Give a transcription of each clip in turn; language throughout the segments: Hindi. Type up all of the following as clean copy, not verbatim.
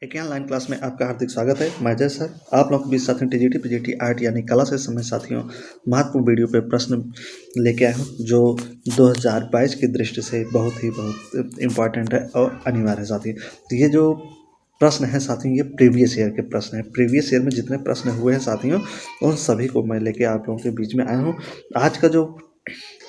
एक ऑनलाइन क्लास में आपका हार्दिक स्वागत है। मैं जय सर आप लोगों के बीच साथियों टीजीटी पीजीटी आर्ट यानी कला से संबंधित साथियों महत्वपूर्ण वीडियो पे प्रश्न लेके आया हूँ जो 2022 की दृष्टि से बहुत इम्पॉर्टेंट है और अनिवार्य है साथियों। तो ये जो प्रश्न है साथियों ये प्रीवियस ईयर के प्रश्न है। प्रीवियस ईयर में जितने प्रश्न हुए हैं साथियों उन सभी को मैं लेके आप लोगों के बीच में आया हूँ। आज का जो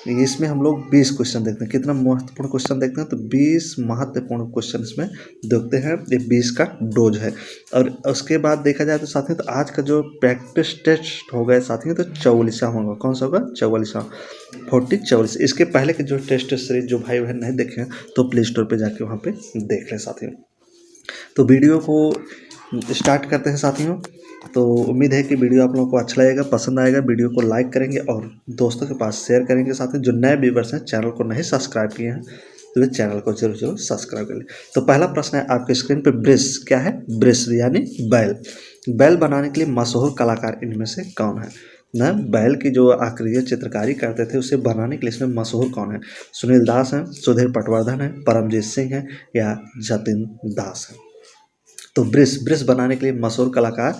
इसमें हम लोग 20 क्वेश्चन देखते हैं। कितना महत्वपूर्ण क्वेश्चन देखते हैं तो 20 महत्वपूर्ण क्वेश्चन इसमें देखते हैं। ये 20 का डोज है और उसके बाद देखा जाए तो साथियों तो आज का जो प्रैक्टिस टेस्ट होगा साथियों तो 44वां होगा। कौन सा होगा? 44वां 44। इसके पहले के जो टेस्ट सीरीज जो भाई बहन नहीं देखे हैं तो प्ले स्टोर पर जाके वहाँ पे देख लें साथियों। तो वीडियो को स्टार्ट करते हैं साथियों। तो उम्मीद है कि वीडियो आप लोगों को अच्छा लगेगा, पसंद आएगा। वीडियो को लाइक करेंगे और दोस्तों के पास शेयर करेंगे। साथ ही जो नए व्यूवर्स हैं चैनल को नहीं सब्सक्राइब किए हैं तो वे चैनल को जरूर सब्सक्राइब कर लें। तो पहला प्रश्न है आपके स्क्रीन पे, ब्रिश क्या है? ब्रिश यानी बैल। बैल बनाने के लिए मशहूर कलाकार इनमें से कौन है? ना बैल की जो आकृतियाँ चित्रकारी करते थे उसे बनाने के लिए इसमें मशहूर कौन है? सुनील दास हैं, सुधीर पटवर्धन है, परमजीत सिंह है या जतिन दास है। तो ब्रिश बनाने के लिए मशहूर कलाकार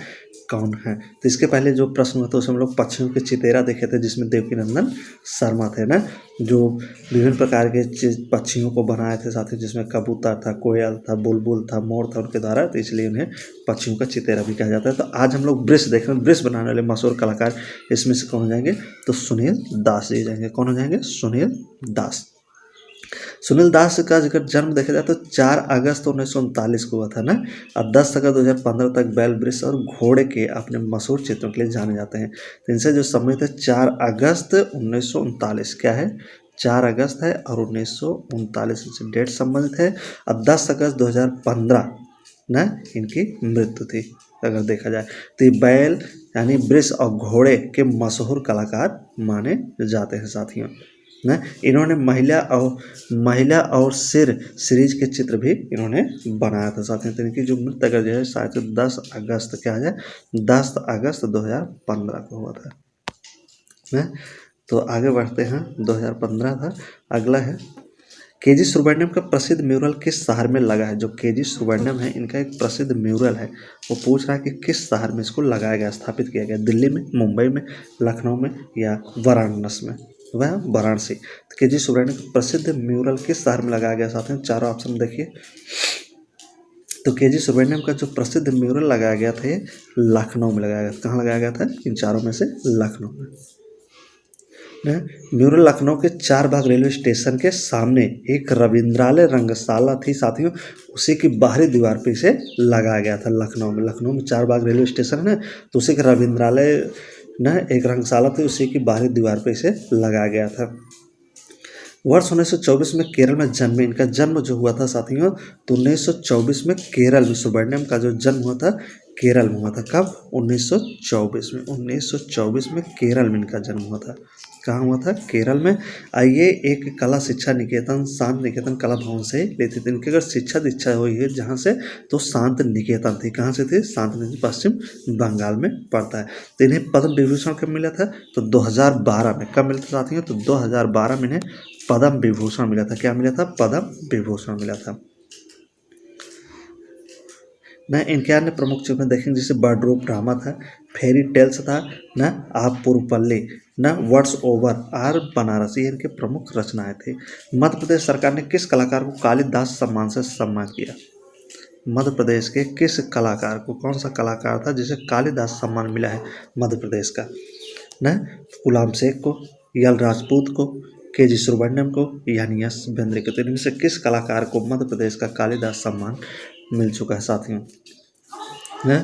कौन है? तो इसके पहले जो प्रश्न हुआ था उसमें हम लोग पक्षियों के चितेरा देखे थे जिसमें देवकीनंदन शर्मा थे ना, जो विभिन्न प्रकार के पक्षियों को बनाए थे साथ ही जिसमें कबूतर था, कोयल था, बुलबुल था, मोर था उनके द्वारा, तो इसलिए उन्हें पक्षियों का चितेरा भी कहा जाता है। तो आज हम लोग ब्रिश देख रहे हैं। ब्रिश बनाने वाले मशहूर कलाकार इसमें से कौन हो जाएंगे? तो सुनील दास जी जाएंगे। कौन हो जाएंगे? सुनील दास। सुनील दास का अगर जन्म देखा जाए तो 4 अगस्त 1939 को हुआ था ना। अब 10 अगस्त 2015 तक बैल, ब्रिश और घोड़े के अपने मशहूर चित्रों के लिए जाने जाते हैं। तो इनसे जो संबंधित है 4 अगस्त 1939 क्या है? 4 अगस्त है और 1939 से डेट संबंधित है। अब 10 अगस्त 2015 ना इनकी मृत्यु थी। अगर देखा जाए तो ये बैल यानी ब्रिश और घोड़े के मशहूर कलाकार माने जाते हैं साथियों ना। इन्होंने महिला और सिर सीरीज के चित्र भी इन्होंने बनाया था साथियों। तो इनकी जो मृत्यु अगर जो है शायद 10 अगस्त क्या है? 10 अगस्त 2015 को हुआ था ना। तो आगे बढ़ते हैं। 2015 था। अगला है केजी सुब्रमण्यम का प्रसिद्ध म्यूरल किस शहर में लगा है? जो केजी सुब्रमण्यम है इनका एक प्रसिद्ध म्यूरल है। वो पूछ रहा है कि किस शहर में इसको लगाया गया, स्थापित किया गया? दिल्ली में, मुंबई में, लखनऊ में या वाराणसी में? वह वाराणसी। तो केजी सुब्रमण्यम का प्रसिद्ध म्यूरल किस शहर में लगाया गया साथियों? चारों ऑप्शन देखिए। तो केजी सुब्रमण्यम का जो प्रसिद्ध म्यूरल लगाया गया था ये लखनऊ में लगाया गया। कहाँ लगाया गया था? इन चारों में से लखनऊ में। म्यूरल लखनऊ के 4 बाग रेलवे स्टेशन के सामने एक रविंद्रालय रंगशाला थी साथियों, उसी की बाहरी दीवार पे इसे लगाया गया था। लखनऊ में 4 बाग रेलवे स्टेशन है तो उसी के रविंद्रालय न एक रंगशाला थी, उसी की बाहरी दीवार पे इसे लगाया गया था। वर्ष 1924 में केरल में जन्मे। इनका जन्म जो हुआ था साथियों तो 1924 में केरल में सुब्रमण्यम का जो जन्म हुआ था केरल में हुआ था। कब? 1924 में। 1924 में केरल में इनका जन्म हुआ था। कहाँ हुआ था? केरल में। आइए एक कला शिक्षा निकेतन, शांत निकेतन कला भवन से लेते थे। इनकी अगर शिक्षा दीक्षा हुई है जहाँ से तो शांत निकेतन थी। कहाँ से थी? शांत निकेतन पश्चिम बंगाल में पड़ता है। तो इन्हें पद्म विभूषण कब मिला था? तो 2012 में। कब मिला था साथियों? तो 2012 में इन्हें पद्म विभूषण मिला था। क्या मिला था? पद्म विभूषण मिला था ना। इनके अन्य प्रमुख चित्र देखेंगे जैसे बर्डरूप ड्रामा था, फेरी टेल्स था ना, आप पुरपल्ली ना, वर्ड्स ओवर आर बनारसी इनके प्रमुख रचनाएं थी। मध्य प्रदेश सरकार ने किस कलाकार को कालिदास सम्मान से सम्मानित किया? मध्य प्रदेश के किस कलाकार को, कौन सा कलाकार था जिसे कालिदास सम्मान मिला है मध्य प्रदेश का ना? गुलाम शेख को, यल राजपूत को, केजी सुब्रमण्यम को यानी यश बेंद्रे को। तो इनमें से किस कलाकार को मध्य प्रदेश का कालिदास सम्मान मिल चुका है साथियों ना?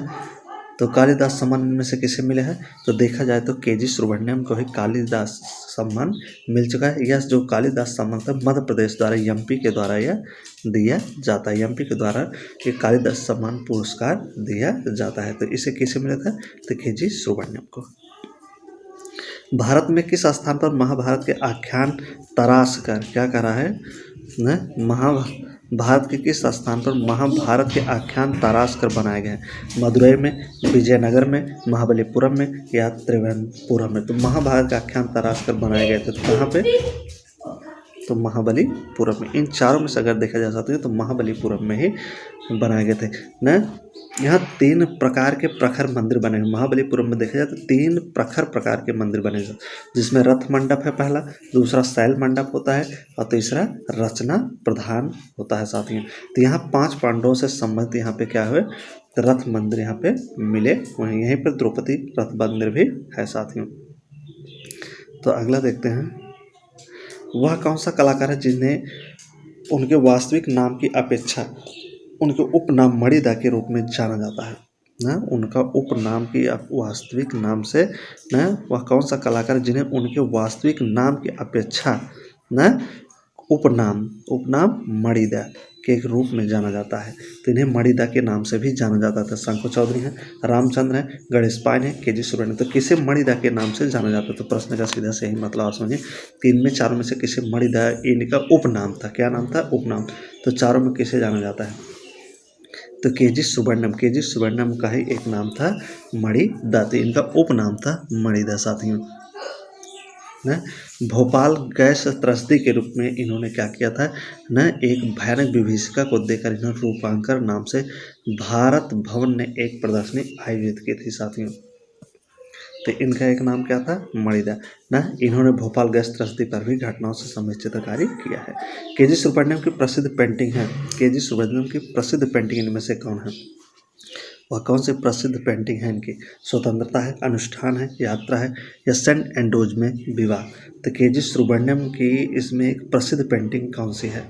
तो कालिदास सम्मान इनमें से किसे मिले हैं? तो देखा जाए तो केजी सुब्रमण्यम को ही कालिदास सम्मान मिल चुका है। यह जो कालिदास सम्मान था मध्य प्रदेश द्वारा एमपी के द्वारा यह दिया जाता है। एमपी के द्वारा ये कालिदास सम्मान पुरस्कार दिया जाता है। तो इसे किसे मिला था? तो केजी सुब्रमण्यम को। भारत में किस स्थान पर महाभारत के आख्यान तराश कर क्या करा है ना? भारत के किस स्थान पर महाभारत के आख्यान तराश कर बनाए गए हैं? मदुरई में, विजयनगर में, महाबलीपुरम में या त्रिवेंद्रपुरम में? तो महाभारत का आख्यान तराश कर बनाए गए थे। तो कहाँ पे? तो महाबलीपुरम में। इन चारों में से अगर देखा जा सकता है तो महाबलीपुरम में ही बनाए गए थे न। यहाँ 3 प्रकार के प्रखर मंदिर बने हैं महाबलीपुरम में। देखा जाए तो 3 प्रखर प्रकार के मंदिर बने हैं, जिसमें रथ मंडप है पहला, दूसरा शैल मंडप होता है और तीसरा रचना प्रधान होता है साथियों। तो यहाँ 5 पांडवों से संबंधित यहाँ पे क्या हुए, रथ मंदिर यहाँ पे मिले। वहीं यहीं पर द्रौपदी रथ मंदिर भी है साथियों। तो अगला देखते हैं, वह कौन सा कलाकार है जिन्हें उनके वास्तविक नाम की अपेक्षा उनके उपनाम मणिदा के रूप में जाना जाता है ना। उनका उपनाम की वास्तविक नाम से न, वह कौन सा कलाकार जिन्हें उनके वास्तविक नाम की अपेक्षा न उपनाम मणिदा के एक रूप में जाना जाता है। तो इन्हें मणिदा के नाम से भी जाना जाता था। शंकर चौधरी हैं, रामचंद्र हैं, गणेश पायन है, के जी सुब्रमण्यम। तो किसे मणिदा के नाम से जाना जाता है, तो प्रश्न का सीधा से ही मतलब आप समझिए, 3 में 4 में से किसे मणिदा इनका उपनाम था। क्या नाम था, उपनाम। तो चारों में किसे जाना जाता है, तो के जी सुब्रमण्यम का ही एक नाम था मणिदा, तो इनका उपनाम था मणिदा साथियों न। भोपाल गैस त्रस्ती के रूप में इन्होंने क्या किया था न, एक भयानक विभीषिका को देकर इन्होंने रूपांकर नाम से भारत भवन ने एक प्रदर्शनी आयोजित की थी साथियों। तो इनका एक नाम क्या था, मणिदा न। इन्होंने भोपाल गैस त्रस्ती पर भी घटनाओं से संबंधित चित्रकारी किया है। के जी सुब्रमण्यम की प्रसिद्ध पेंटिंग है, के जी सुब्रमण्यम की प्रसिद्ध पेंटिंग इनमें से कौन है, वह कौन सी प्रसिद्ध पेंटिंग है इनकी, स्वतंत्रता है, अनुष्ठान है, यात्रा है या सेंट एंड्रोज में विवाह। तो के जी सुब्रमण्यम की इसमें एक प्रसिद्ध पेंटिंग कौन सी है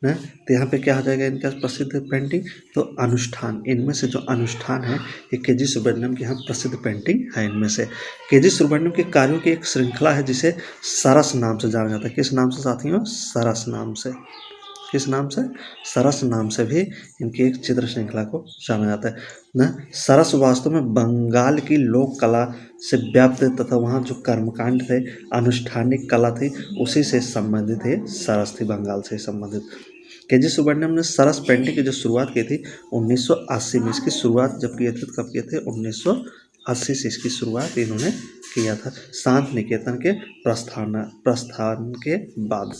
ना। तो यहाँ पे क्या हो जाएगा इनका प्रसिद्ध पेंटिंग, तो अनुष्ठान। इनमें से जो अनुष्ठान है ये के जी सुब्रमण्यम की यहाँ प्रसिद्ध पेंटिंग है। इनमें से के जी सुब्रमण्यम के कार्यों की एक श्रृंखला है जिसे सरस नाम से जाना जाता है। किस नाम से साथियों, सरस नाम से। किस नाम से, सरस नाम से भी इनकी एक चित्र श्रृंखला को जाना जाता है न। सरस वास्तव में बंगाल की लोक कला से व्याप्त है तथा वहाँ जो कर्मकांड थे, अनुष्ठानिक कला थी, उसी से संबंधित है। सरस थी बंगाल से संबंधित। के जी सुब्रमण्यम ने सरस पेंटिंग की जो शुरुआत की थी 1980 में। इसकी शुरुआत जब किए थे तो कब किए थे, 1980 से इसकी शुरुआत इन्होंने किया था, शांत निकेतन के प्रस्थान के बाद।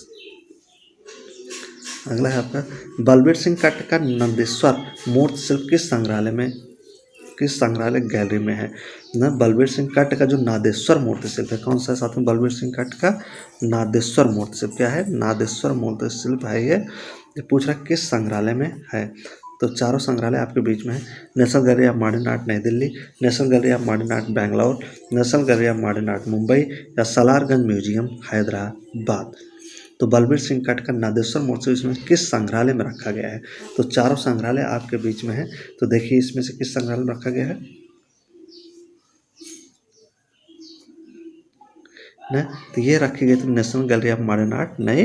अगला है आपका, बलबीर सिंह कट्ट का नंदेश्वर मूर्ति शिल्प किस संग्रहालय गैलरी में है न। बलबीर सिंह कट्ट का जो नादेश्वर मूर्ति शिल्प है, कौन सा है साथ में, बलबीर सिंह कट्ट का नादेश्वर मूर्ति शिल्प क्या है, नादेश्वर मूर्ति शिल्प है। ये पूछ रहा किस संग्रहालय में है, तो चारों संग्रहालय आपके बीच में है। National Gallery of Modern Art New Delhi, National Gallery of Modern Art Bangalore, National Gallery of Modern Art Mumbai या सलारगंज म्यूजियम हैदराबाद। तो बलबीर सिंह कट्ट का नादेश्वर मूर्ति इसमें किस संग्रहालय में रखा गया है, तो चारों संग्रहालय आपके बीच में है। तो देखिए इसमें से किस संग्रहालय में रखा गया है न, तो ये रखी गई थी national Gallery of Modern Art New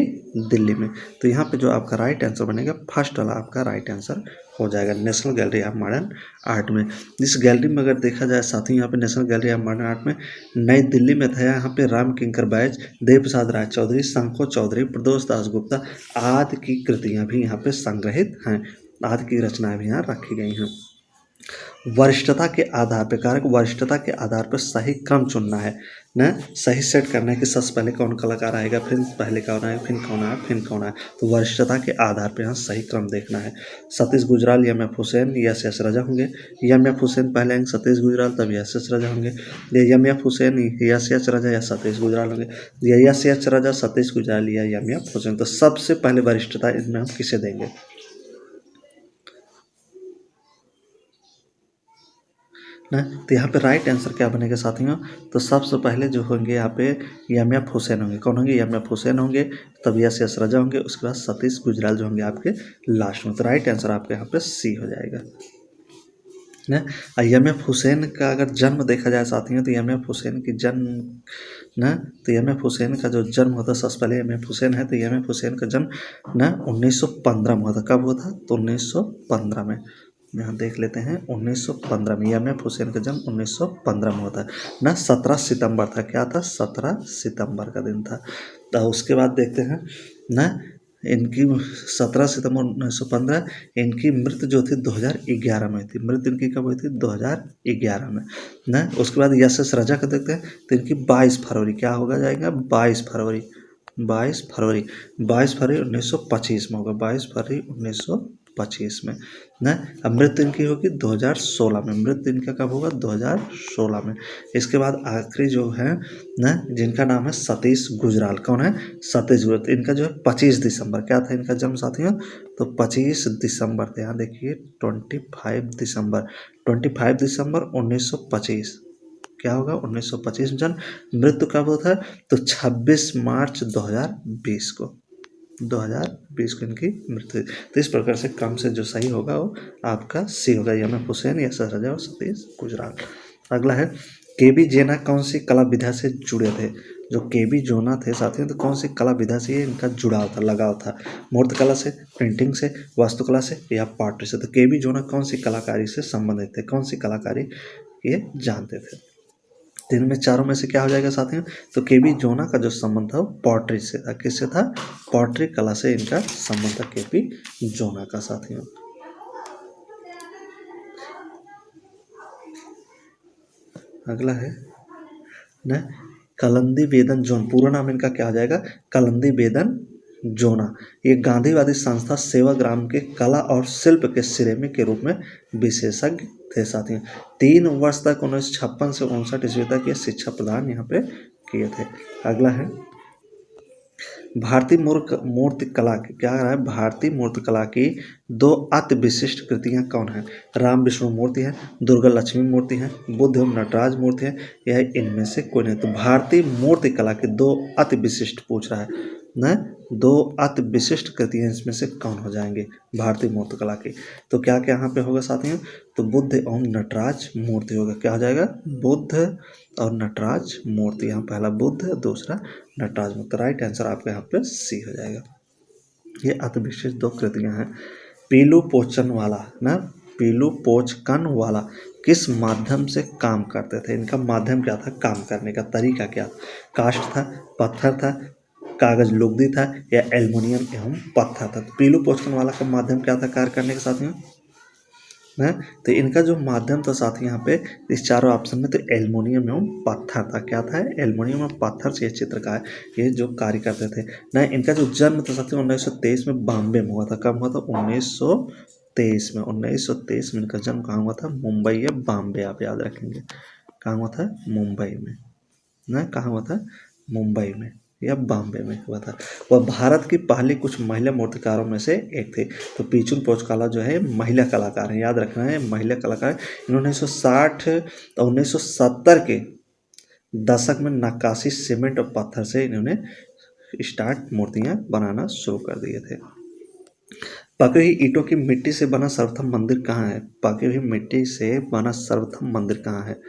Delhi में। तो यहाँ पे जो आपका राइट आंसर बनेगा, फर्स्ट वाला आपका राइट आंसर हो जाएगा, national Gallery of Modern art में। इस गैलरी में अगर देखा जाए साथियों, यहाँ पे national Gallery of Modern art में नई दिल्ली में था। यहाँ पे राम किंकर बैज, देव प्रसाद राय चौधरी, शंको चौधरी, प्रदोष दास गुप्ता आदि की कृतियाँ भी यहाँ पे संग्रहित हैं, आदि की रचनाएं भी यहाँ रखी गई हैं। वरिष्ठता के आधार पर, कारक वरिष्ठता के आधार पर सही क्रम चुनना है न, सही सेट करना है कि सबसे पहले कौन कलाकार आएगा, फिर पहले कौन आए, फिर कौन आए, फिर कौन आए। तो वरिष्ठता के आधार पर यहाँ सही क्रम देखना है। सतीश गुजराल, एम.एफ. हुसैन, यस रजा होंगे। एम.एफ. हुसैन पहले आएंगे, सतीश गुजराल, तब यस रजा होंगे। या एम.एफ. हुसैन, यस रजा या सतीश गुजराल होंगे, या यस रजा, सतीश गुजराल या एम.एफ. हुसैन। तो सबसे पहले वरिष्ठता इनमें हम किसे देंगे ना। तो यहाँ पे राइट आंसर क्या बनेगा साथियों, तो सबसे पहले जो होंगे यहाँ पे एम.एफ. हुसैन होंगे। कौन होंगे, एम.एफ. हुसैन होंगे, तब यस रजा होंगे, उसके बाद सतीश गुजराल जो होंगे आपके लास्ट में। तो राइट आंसर आपके यहाँ पे सी हो जाएगा ना। एम.एफ. हुसैन का अगर जन्म देखा जाए साथियों, तो एम.एफ. हुसैन की जन्म ना, तो एम.एफ. हुसैन का जो जन्म होता है, सबसे पहले एम.एफ. हुसैन है, तो एम.एफ. हुसैन का जन्म ना 1915 में हुआ था। कब हुआ था, तो 1915 में। यहाँ देख लेते हैं 1915 में एम.एफ. हुसैन का जन्म 1915 में होता है ना। 17 सितंबर था, क्या था, 17 सितंबर का दिन था। तो उसके बाद देखते हैं ना, इनकी 17 सितंबर 1915, इनकी मृत्यु जो थी 2011 में थी। मृत्यु इनकी कब हुई थी? 2011 में ना। उसके बाद यश एस राजा का देखते हैं तो इनकी 22 फरवरी, क्या होगा जाएगा? 22 फरवरी 1925 में होगा, 22 फरवरी 1925 में ना। अब मृत्यु इनकी होगी 2016 में, मृत्यु इनका कब होगा? 2016 में। इसके बाद आखिरी जो है ना, जिनका नाम है सतीश गुजराल। कौन है? सतीश गुजराल। इनका जो है 25 दिसंबर, क्या था इनका जन्म साथियों? तो 25 दिसंबर थे। यहाँ देखिए 25 दिसंबर 1925, क्या होगा? 1925 में जन्म। मृत्यु कब होता है? तो 26 मार्च 2020 को, 2020 को इनकी मृत्यु। तो इस प्रकार से क्रम से जो सही होगा वो आपका सी होगा, एम.एफ. हुसैन, यश एस राजा और सतीश गुजराल। अगला है के.बी. जेना कौन सी कला विधा से जुड़े थे? जो के.बी. जोना थे साथियों, तो कौन सी कला विधा से ये इनका जुड़ाव था, लगाव था? मूर्तिकला से, प्रिंटिंग से, वास्तुकला से या पॉटरी से? तो के.बी. जोना कौन सी कलाकारी से संबंधित थे, कौन सी कलाकारी ये जानते थे? तो इनमें चारों में से क्या हो जाएगा साथियों? तो के.बी. जोना का जो संबंध था वो पॉटरी से था। किससे था? पॉटरी कला से इनका संबंध था के.बी. जोना का साथियों। अगला है ना कलंदी वेदन जोन, पूरा नाम इनका क्या हो जाएगा? कलंदी वेदन जोना। ये गांधीवादी संस्था सेवाग्राम के कला और शिल्प के सिरेमी के रूप में विशेषज्ञ थे साथियों। 3 वर्ष तक 1956 से 59 ईस्वी तक ये शिक्षा प्रदान यहाँ पे किए थे। अगला है भारतीय मूर्ति कला की, क्या रहा है? भारतीय मूर्ति कला की 2 अति विशिष्ट कृतियाँ कौन है? राम विष्णु मूर्ति है, दुर्गा लक्ष्मी मूर्ति है, बुद्ध एवं नटराज मूर्ति है, यह इनमें से कोई नहीं। तो भारतीय मूर्ति कला की 2 अति विशिष्ट पूछ रहा है ना, 2 अति विशिष्ट कृतियाँ इसमें से कौन हो जाएंगे भारतीय मूर्ति कला की? तो क्या क्या यहाँ पे होगा साथियों? तो बुद्ध एवं नटराज मूर्ति होगा। क्या हो जाएगा? बुद्ध और नटराज मूर्ति। यहाँ पहला बुद्ध, दूसरा नटराज मूर्ति। राइट आंसर आपका यहाँ पे सी हो जाएगा। ये अति विशिष्ट 2 कृतियाँ हैं। पीलू पोचन वाला ना, पीलू पोचकन वाला किस माध्यम से काम करते थे? इनका माध्यम क्या था काम करने का, तरीका क्या? काष्ठ था, पत्थर था, कागज लुगदी था या एल्युमिनियम एवं पत्थर था? तो पीलू पोचकन वाला का माध्यम क्या था कार्य करने के साथियों है? तो इनका जो माध्यम था साथी यहाँ पे इस चारों ऑप्शन में, तो एल्युमिनियम एवं पत्थर था। क्या था? एल्युमिनियम और पत्थर से ये चित्र का है, ये जो कार्य करते थे ना। इनका जो जन्म था साथियों 1923 में बॉम्बे में हुआ था। कब हुआ था? 1923 में। 1923 में इनका जन्म कहाँ हुआ था? मुंबई या बॉम्बे, आप याद रखेंगे। कहाँ हुआ था? मुंबई में ना। कहाँ हुआ था? मुंबई में या बॉम्बे में हुआ था। वह भारत की पहली कुछ महिला मूर्तिकारों में से एक थे। तो पीचुल पोचकाला जो है महिला कलाकार है, याद रखना है महिला कलाकार। इन्होंने 1960 और 1970 के दशक में नक्काशी सीमेंट और पत्थर से इन्होंने स्टार्ट मूर्तियाँ बनाना शुरू कर दिए थे। पकी हुई ईंटों की मिट्टी से बना सर्वप्रथम मंदिर कहाँ है? पकी हुई मिट्टी से बना सर्वप्रथम मंदिर कहाँ है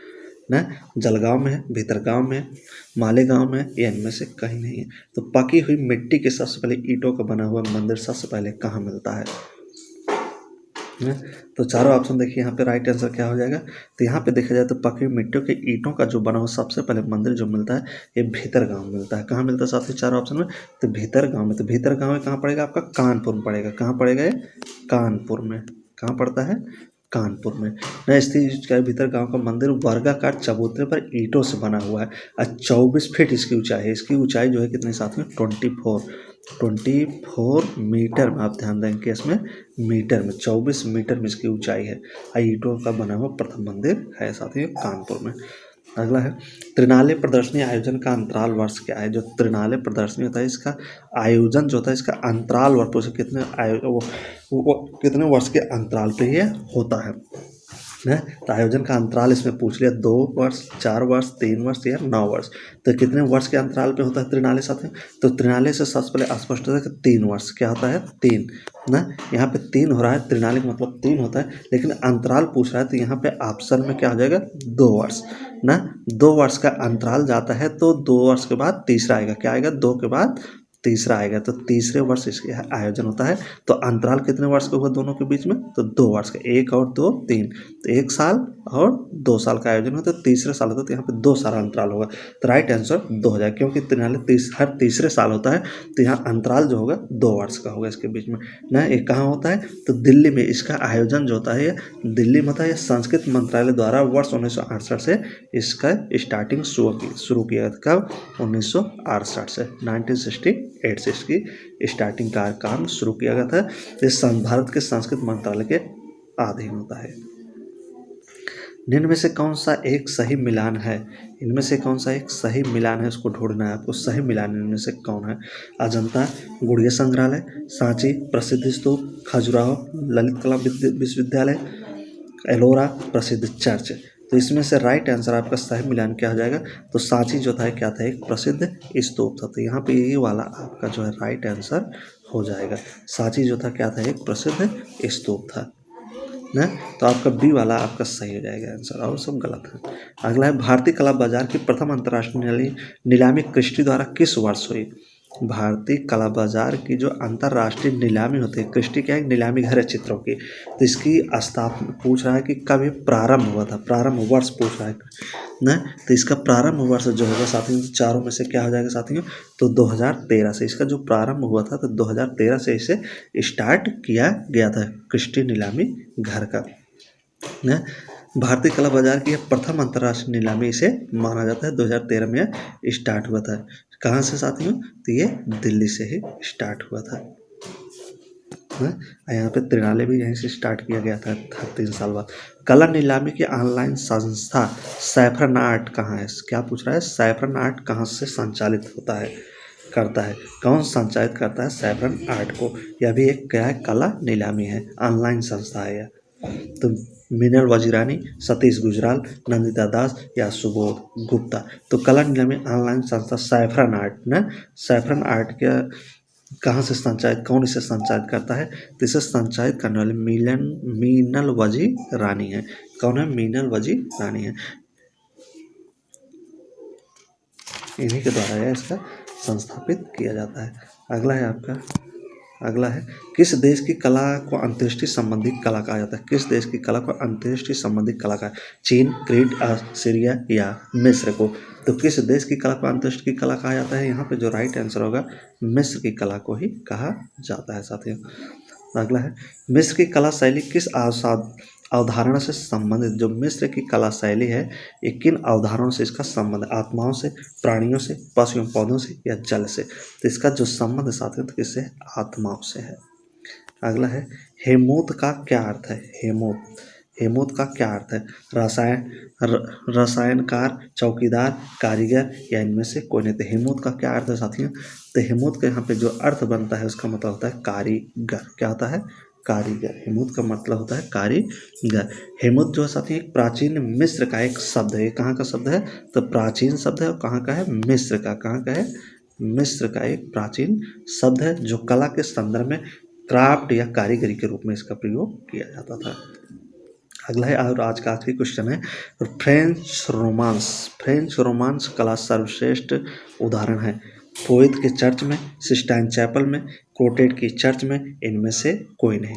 ना? जलगांव में है, भीतरगांव में है, मालेगांव में है, या इनमें से कहीं नहीं है। तो पकी हुई मिट्टी के सबसे पहले ईंटों का बना हुआ मंदिर सबसे पहले कहाँ मिलता है? तो चारों ऑप्शन देखिए यहाँ पे राइट आंसर क्या हो जाएगा? तो यहाँ पे देखा जाए तो पकी हुई मिट्टियों के ईंटों का जो बना हुआ सबसे पहले मंदिर जो मिलता है ये भीतरगांव में मिलता है। कहाँ मिलता है साथ ही चारों ऑप्शन में? तो भीतरगांव में। तो भीतरगांव में कहाँ पड़ेगा? आपका कानपुर में पड़ेगा। कहाँ पड़ेगा ये? कानपुर में। कहाँ पड़ता है? कानपुर में न स्थित भीतर गांव का मंदिर वर्गाकार चबूतरे पर ईंटों से बना हुआ है और 24 फीट इसकी ऊंचाई है। इसकी ऊंचाई जो है कितने साथियों? 24 मीटर में। आप ध्यान देंगे इसमें मीटर में, 24 मीटर में इसकी ऊंचाई है और ईंटों का बना हुआ प्रथम मंदिर है साथियों कानपुर में। अगला है त्रिनाली प्रदर्शनी आयोजन का अंतराल वर्ष क्या है? जो त्रिनाली प्रदर्शनी होता है इसका आयोजन जो होता है इसका अंतराल वर्ष कितने वो कितने वर्ष के अंतराल पे ये होता है ना? तो आयोजन का अंतराल इसमें पूछ लिया 2 वर्ष, 4 वर्ष, 3 वर्ष या 9 वर्ष। तो कितने वर्ष के अंतराल पे होता है त्रिनाली साथियों? तो त्रिनाली से सबसे पहले स्पष्ट होता है कि 3 वर्ष। क्या होता है? 3 ना। यहाँ पे 3 हो रहा है, त्रिनाली का मतलब 3 होता है, लेकिन अंतराल पूछ रहा है तो यहाँ पे ऑप्शन में क्या हो जाएगा? 2 वर्ष ना। 2 वर्ष का अंतराल जाता है तो 2 वर्ष के बाद तीसरा आएगा। क्या आएगा? 2 के बाद तीसरा आएगा, तो तीसरे वर्ष इसका आयोजन होता है। तो अंतराल कितने वर्ष का होगा दोनों के बीच में, तो 2 वर्ष का, 1 और 2 3, तो 1 साल और 2 साल का आयोजन होता है। तीसरे साल होता है तो यहाँ पे 2 साल अंतराल होगा। तो राइट आंसर 2 हो जाएगा, क्योंकि हर तीसरे साल होता है, तो यहाँ अंतराल जो होगा 2 वर्ष का होगा इसके बीच में ना। ये कहाँ होता है, तो दिल्ली में इसका आयोजन जो होता है ये दिल्ली में होता है। संस्कृत मंत्रालय द्वारा वर्ष 1968 से इसका स्टार्टिंग शुरू किया था। कब, 1968 से, 1968 से इसकी स्टार्टिंग का काम शुरू किया गया था। ये भारत के संस्कृत मंत्रालय के अधीन होता है। निम्न में से कौन सा एक सही मिलान है, इनमें से कौन सा एक सही मिलान है, उसको ढूंढना है आपको। सही मिलान इनमें से कौन है, अजंता गुड़िया संग्रहालय, सांची प्रसिद्ध स्तूप, खजुराहो ललित कला विश्वविद्यालय, एलोरा प्रसिद्ध चर्च। तो इसमें से राइट आंसर आपका सही मिलान क्या हो जाएगा, तो सांची जो था क्या था, एक प्रसिद्ध स्तूप था। तो यहाँ पे ये वाला आपका जो है राइट आंसर हो जाएगा। सांची जो था क्या था, एक प्रसिद्ध स्तूप था ना। तो आपका बी वाला आपका सही हो जाएगा आंसर, और सब गलत है। अगला है, भारतीय कला बाजार की प्रथम अंतर्राष्ट्रीय नीलामी क्रिस्टी द्वारा किस वर्ष हुई। भारतीय कला बाजार की जो अंतर्राष्ट्रीय नीलामी होती है, क्रिस्टी क्या है, नीलामी घर है चित्रों की, तो इसकी स्थापना पूछ रहा है कि कब ये प्रारंभ हुआ था, प्रारंभ वर्ष पूछ रहा है ना। तो इसका प्रारंभ वर्ष जो होगा साथियों, चारों में से क्या हो जाएगा साथियों, तो 2013 से इसका जो प्रारंभ हुआ था, तो 2013 से इसे स्टार्ट किया गया था क्रिस्टी नीलामी घर का ना। भारतीय कला बाजार की प्रथम अंतर्राष्ट्रीय नीलामी इसे माना जाता है, 2013 में स्टार्ट हुआ था। कहाँ से साथियों, तो ये दिल्ली से ही स्टार्ट हुआ था। यहाँ पे त्रिनाले भी यहीं से स्टार्ट किया गया था 3 साल बाद। कला नीलामी की ऑनलाइन संस्था सैफरन आर्ट कहाँ है, क्या पूछ रहा है, सैफरन आर्ट कहाँ से संचालित होता है, करता है, कौन संचालित करता है सैफरन आर्ट को। यह भी एक क्या है, कला नीलामी है, ऑनलाइन संस्था है यह। तो मीनल वजीरानी, सतीश गुजराल, नंदिता दास या सुबोध गुप्ता। तो कला नीलामी ऑनलाइन संस्था सैफरन आर्ट ना, सैफरन आर्ट के कहाँ से संचालित, कौन इसे संचालित करता है, तो इसे संचालित करने वाले मीनल वजी रानी है। कौन है, मीनल वजी रानी है, इन्हीं के द्वारा यह इसका संस्थापित किया जाता है। अगला है आपका, अगला है, किस देश की कला को अंत्येष्टि संबंधी कला कहा जाता है, किस देश की कला को अंत्येष्टि संबंधी कला कहा, चीन, क्रीट, सीरिया या मिस्र को। तो किस देश की कला को अंत्येष्टि की कला कहा जाता है, यहाँ पे जो राइट आंसर होगा मिस्र की कला को ही कहा जाता है साथियों। अगला है, मिस्र की कला शैली किस अवधारणा से संबंधित, जो मिस्र की कला शैली है ये किन अवधारणाओं से इसका संबंध, आत्माओं से, प्राणियों से, पशुओं पौधों से या जल से। तो इसका जो संबंध साथियों तो किससे, आत्माओं से है। अगला है, हेमूत का क्या अर्थ है, हेमूत का क्या अर्थ है, रसायनकार, चौकीदार, कारीगर या इनमें से कोई नहीं। तो हेमूत का क्या अर्थ है साथियों, तो हेमूत का यहाँ पे जो अर्थ बनता है उसका मतलब होता है कारीगर। क्या होता है, कारीगर। हेमूत का मतलब होता है कारीगर। हेमूत जो है साथियों एक प्राचीन मिस्र का एक शब्द है। ये कहाँ का शब्द है, तो प्राचीन शब्द है, और कहाँ का है, मिस्र का। कहाँ का है, मिस्र का एक प्राचीन शब्द है, जो कला के संदर्भ में क्राफ्ट या कारीगरी के रूप में इसका प्रयोग किया जाता था। अगला है, और आज का आखिरी क्वेश्चन है, फ्रेंच रोमांस कला सर्वश्रेष्ठ उदाहरण है, फोयत के चर्च में, सिस्टाइन चैपल में, क्रोटेड की चर्च में, इनमें से कोई नहीं।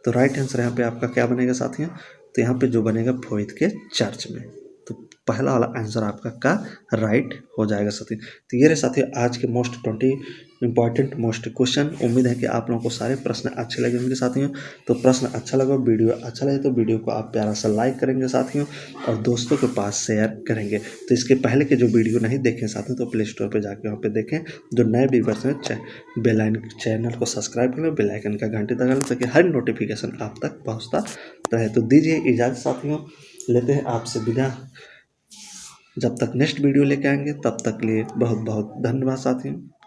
तो राइट आंसर यहाँ पे आपका क्या बनेगा साथियों, तो यहाँ पे जो बनेगा फोयत के चर्च में। तो पहला वाला आंसर आपका का राइट हो जाएगा साथियों। तो ये रहे साथियों आज के मोस्ट 20 इंपॉर्टेंट मोस्ट क्वेश्चन। उम्मीद है कि आप लोगों को सारे प्रश्न अच्छे लगे होंगे साथियों। तो प्रश्न अच्छा लगा, वीडियो अच्छा लगे तो वीडियो को आप प्यारा सा लाइक करेंगे साथियों, और दोस्तों के पास शेयर करेंगे। तो इसके पहले के जो वीडियो नहीं देखें साथियों तो प्ले स्टोर पर जाके वहाँ पे देखें। जो नए व्यूअर्स हैं चैनल को सब्सक्राइब करें, बेल आइकन का घंटी दबा लें ताकि हर नोटिफिकेशन आप तक पहुँचता रहे। तो दीजिए इजाज़त साथियों, लेते हैं आपसे विदा। जब तक नेक्स्ट वीडियो लेके आएंगे तब तक लिए बहुत बहुत धन्यवाद साथियों।